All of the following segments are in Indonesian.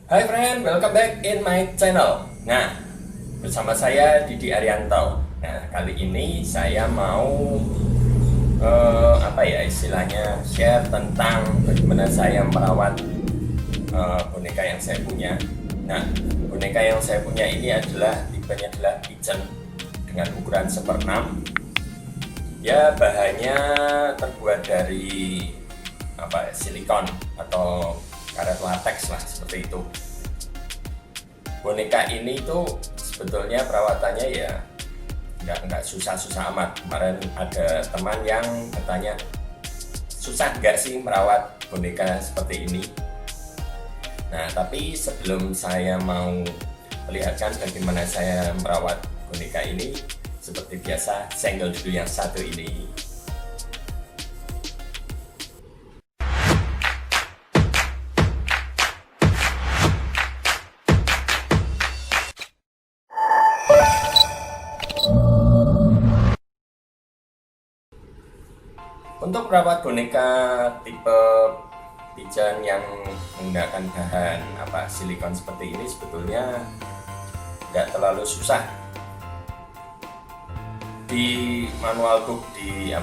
Hai friend, welcome back in my channel. Nah, bersama saya Didi Arianto. Nah, kali ini saya mau apa ya istilahnya share tentang bagaimana saya merawat boneka yang saya punya. Nah, boneka yang saya punya ini adalah tipenya adalah pigeon dengan ukuran 1/6. Ya, bahannya terbuat dari apa silikon atau karet latex lah seperti itu. Boneka ini tuh sebetulnya perawatannya ya nggak susah-susah amat. Kemarin ada teman yang bertanya, susah nggak sih merawat boneka seperti ini? Nah, tapi sebelum saya mau perlihatkan bagaimana saya merawat boneka ini, seperti biasa, senggol dulu yang satu ini. Untuk merawat boneka tipe pigeon yang menggunakan bahan silikon seperti ini sebetulnya nggak terlalu susah. Di manual book di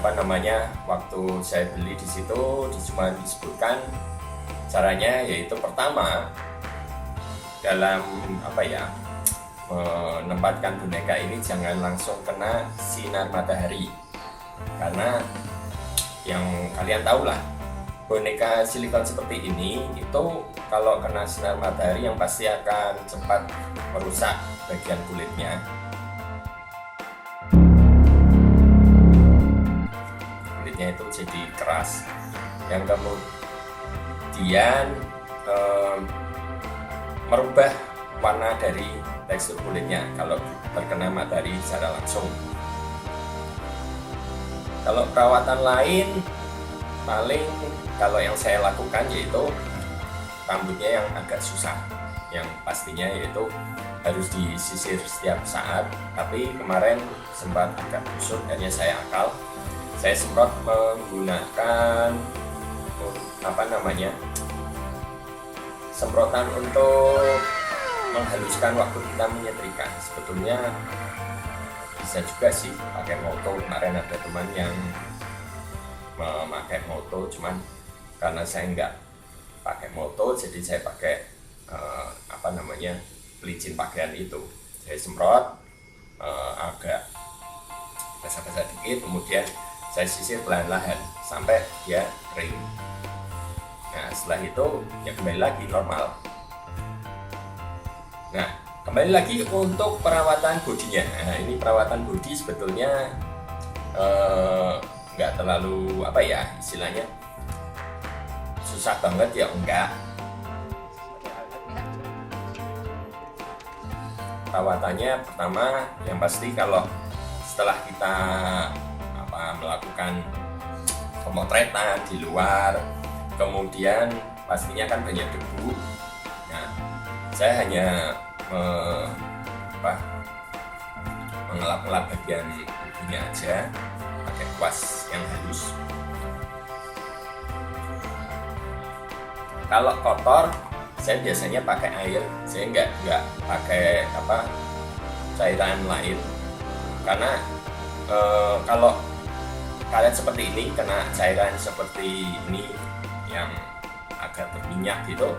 waktu saya beli di situ cuma disebutkan caranya, yaitu pertama dalam menempatkan boneka ini jangan langsung kena sinar matahari, karena yang kalian tahu lah, boneka silikon seperti ini itu kalau kena sinar matahari yang pasti akan cepat merusak bagian kulitnya. Kulitnya itu jadi keras, yang kemudian merubah warna dari tekstur kulitnya kalau terkena matahari secara langsung. Kalau perawatan lain, paling kalau yang saya lakukan yaitu rambutnya yang agak susah, yang pastinya yaitu harus disisir setiap saat. Tapi kemarin sempat agak kusut, akhirnya saya akal, saya semprot menggunakan semprotan untuk menghaluskan waktu kita menyetrika. Sebetulnya bisa juga sih pakai moto. Kemarin ada teman yang memakai moto, cuman karena saya nggak pakai moto, jadi saya pakai pelicin pakaian itu. Saya semprot agak basah-basah dikit, kemudian saya sisir perlahan-lahan sampai dia kering. Nah, setelah itu ya kembali lagi normal. Nah, kembali lagi untuk perawatan bodinya. Nah, ini perawatan bodi sebetulnya nggak terlalu istilahnya susah banget ya, enggak. Perawatannya pertama yang pasti, kalau setelah kita melakukan pemotretan di luar, kemudian pastinya kan banyak debu. Nah, saya hanya mengelap-elap bagian ujungnya aja pakai kuas yang halus. Kalau kotor, saya biasanya pakai air, saya nggak pakai cairan lain, karena kalau kalian seperti ini kena cairan seperti ini yang agak berminyak gitu,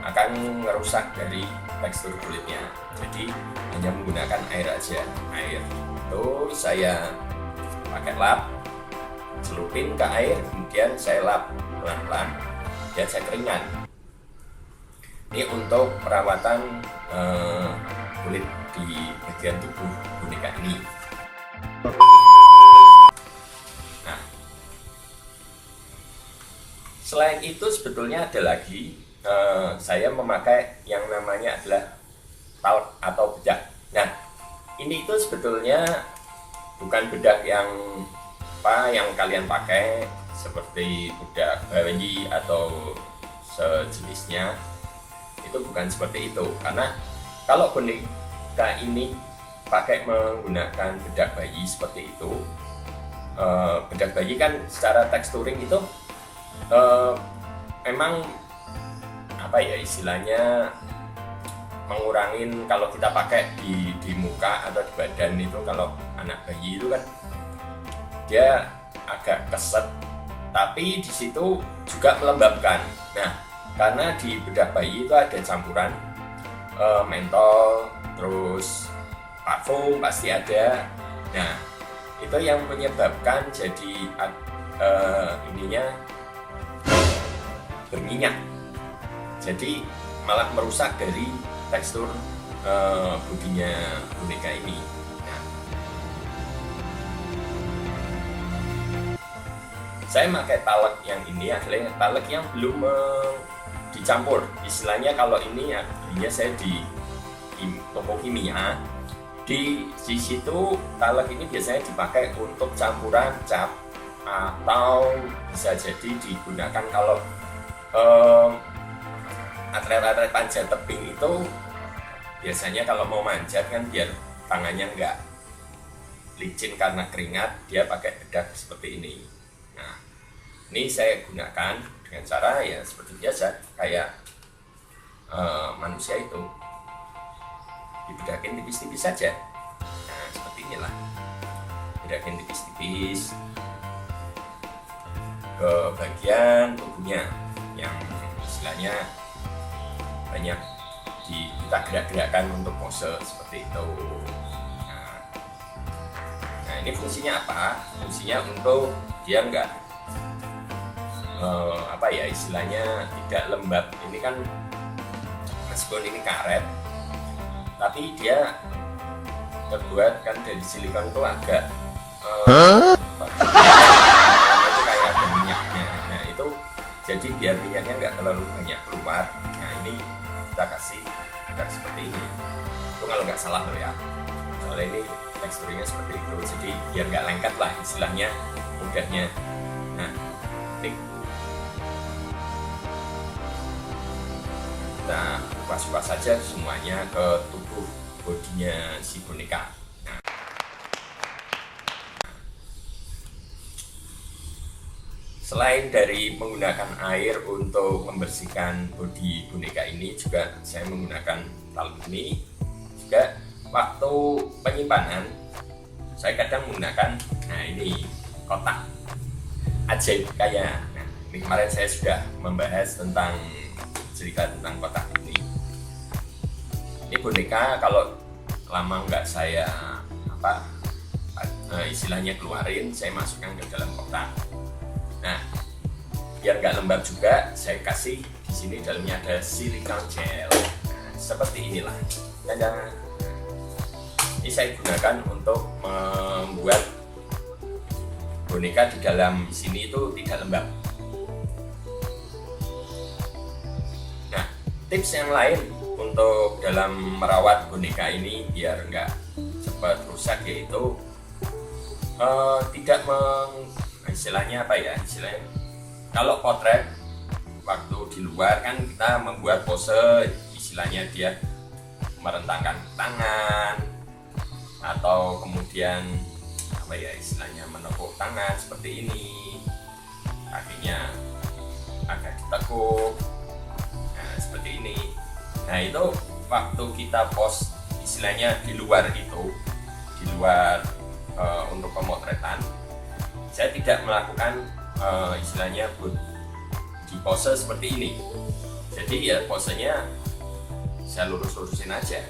akan merusak dari tekstur kulitnya. Jadi hanya menggunakan air aja. Air itu saya pakai lap, celupin ke air, kemudian saya lap pelan-pelan dan saya keringkan. Ini untuk perawatan kulit di bagian tubuh boneka ini. Nah, selain itu sebetulnya ada lagi, saya memakai yang namanya adalah talc atau bedak. Nah, ini itu sebetulnya bukan bedak yang yang kalian pakai seperti bedak bayi atau sejenisnya. Itu bukan seperti itu, karena kalau boneka ini pakai menggunakan bedak bayi seperti itu, bedak bayi kan secara teksturing itu memang istilahnya mengurangin kalau kita pakai di muka atau di badan itu. Kalau anak bayi itu kan dia agak keset, tapi di situ juga melembabkan. Nah, karena di bedah bayi itu ada campuran mentol, terus parfum pasti ada. Nah, itu yang menyebabkan jadi ininya berminyak, jadi malah merusak dari tekstur bodinya boneka ini. Nah, saya pakai talek yang ini adalah talek yang belum dicampur. Istilahnya kalau ini ya belinya saya di toko kimia. Di situ talek ini biasanya dipakai untuk campuran cat, atau bisa jadi digunakan kalau atlet-atlet panjat tebing itu biasanya kalau mau manjat kan biar tangannya nggak licin karena keringat, dia pakai bedak seperti ini. Nah, ini saya gunakan dengan cara ya seperti biasa, kayak manusia itu dibedakin tipis-tipis saja. Nah, seperti inilah, bedakin tipis-tipis ke bagian tubuhnya yang istilahnya banyak kita gerak-gerakkan untuk pose seperti itu. Nah, ini fungsinya apa? Fungsinya untuk dia enggak apa ya istilahnya tidak lembab. Ini kan meskipun ini karet, tapi dia terbuat kan dari silikon itu agak itu kayak ada minyaknya. Nah, itu jadi biar minyaknya nggak terlalu banyak keluar. Nah, ini kita kasih bedak seperti ini. Itu kalau nggak salah loh ya, soalnya ini teksturnya seperti itu, jadi biar nggak lengket lah istilahnya mudahnya. Nah, ini kita kupas-kupas saja semuanya ke tubuh bodinya si boneka. Nah, selain dari menggunakan air untuk membersihkan bodi boneka ini, juga saya menggunakan taluk ini. Juga waktu penyimpanan saya kadang menggunakan, nah ini kotak ajaib kayak. Nah, ini kemarin saya sudah membahas tentang cerita tentang kotak ini. Ini boneka kalau lama nggak saya istilahnya keluarin, saya masukkan ke dalam kotak. Nah, biar nggak lembab juga, saya kasih di sini dalamnya ada silikon gel. Nah, seperti inilah. Nah, ini saya gunakan untuk membuat boneka di dalam sini itu tidak lembab. Nah, tips yang lain untuk dalam merawat boneka ini biar nggak cepat rusak yaitu tidak istilahnya apa ya, istilahnya kalau potret waktu di luar kan kita membuat pose, istilahnya dia merentangkan tangan atau kemudian apa ya istilahnya menepuk tangan seperti ini, kakinya agak ditekuk, nah seperti ini. Nah, itu waktu kita pose istilahnya di luar itu, di luar untuk pemotretan, saya tidak melakukan istilahnya di pose seperti ini. Jadi ya posenya saya lurus-lurusin aja.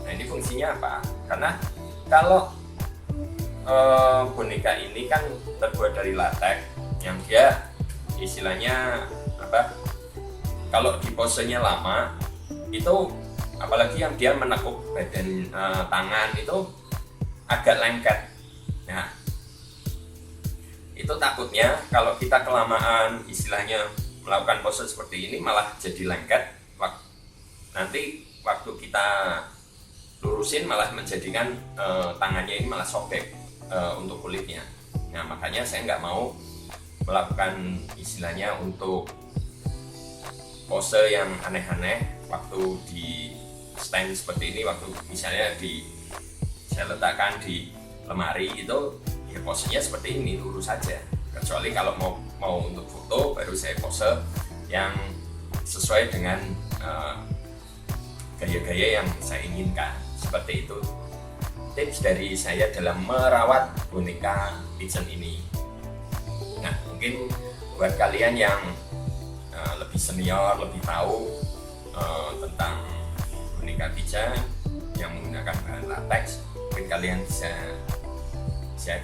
Nah, ini fungsinya apa? Karena kalau boneka ini kan terbuat dari latex yang dia istilahnya apa? Kalau di posenya lama itu, apalagi yang dia menekuk badan tangan itu agak lengket. Nah, itu takutnya kalau kita kelamaan istilahnya melakukan pose seperti ini malah jadi lengket. Nanti waktu kita lurusin malah menjadikan tangannya ini malah sobek untuk kulitnya. Nah, makanya saya nggak mau melakukan istilahnya untuk pose yang aneh-aneh waktu di stand seperti ini. Waktu misalnya saya letakkan di lemari itu ya posenya seperti ini, lurus saja. Kecuali kalau mau untuk foto baru saya pose yang sesuai dengan gaya-gaya yang saya inginkan. Seperti itu tips dari saya dalam merawat boneka pigeon ini. Nah, mungkin buat kalian yang lebih senior, lebih tahu tentang boneka pigeon yang menggunakan bahan latex, mungkin kalian bisa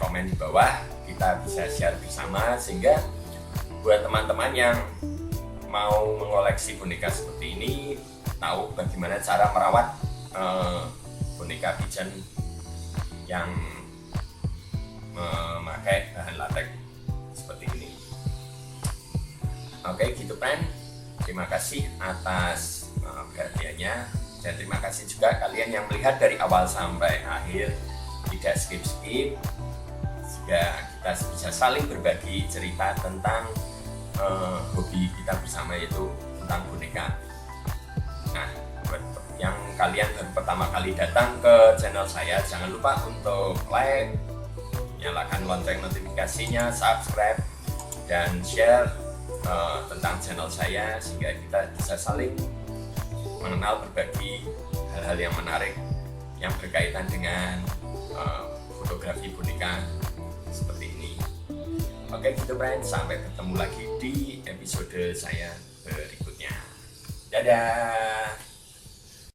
komen di bawah, kita bisa share bersama, sehingga buat teman-teman yang mau mengoleksi boneka seperti ini tahu bagaimana cara merawat boneka pigeon yang memakai bahan latex seperti ini. Oke, gitu friend. Terima kasih atas perhatiannya, dan terima kasih juga kalian yang melihat dari awal sampai akhir, tidak skip-skip, sehingga kita bisa saling berbagi cerita tentang hobi kita bersama, yaitu tentang boneka. Nah, buat yang kalian baru pertama kali datang ke channel saya, jangan lupa untuk like, nyalakan lonceng notifikasinya, subscribe, dan share tentang channel saya, sehingga kita bisa saling mengenal, berbagi hal-hal yang menarik yang berkaitan dengan fotografi boneka seperti ini. Oke, gitu friend, sampai ketemu lagi di episode saya berikutnya. Dadah.